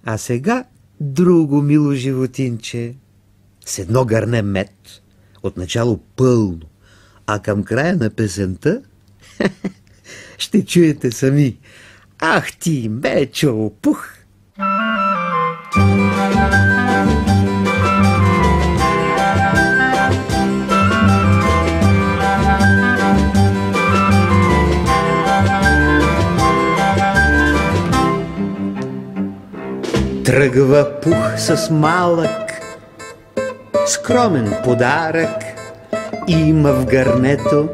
А сега друго мило животинче с едно гърне мед, отначало пълно, а към края на песента ще чуете сами. Ах ти, Мечо Пух! Тръгва Пух с малък, скромен подарък има в гърнето.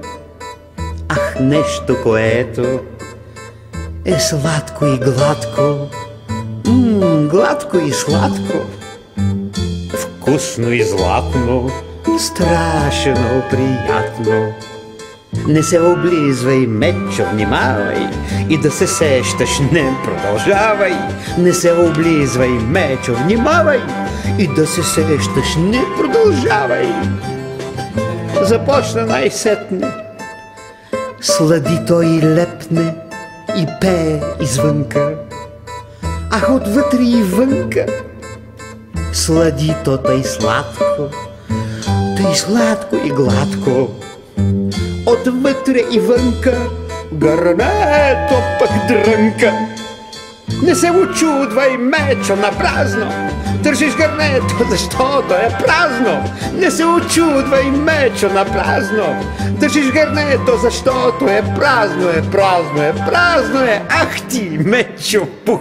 Ах, нещо, което е сладко и гладко, гладко и сладко, вкусно и златно, страшно приятно. Не се облизвай, Мечо, внимавай, и да се сещаш, не продължавай. Не се облизвай, Мечо, внимавай, и да се сещаш, не продължавай. Започна най-сетне, слади той и лепне, и пее извънка. Ах, отвътре и вънка, слади то тъй сладко и гладко. Отвътре и вънка, гърнето пък дрънка. Не се очудвай, Мечо, на празно, държиш гърнето, защото е празно. Не се очудвай, Мечо, на празно, държиш гърнето, защото е празно, празно е. Ах ти, Мечо Пух!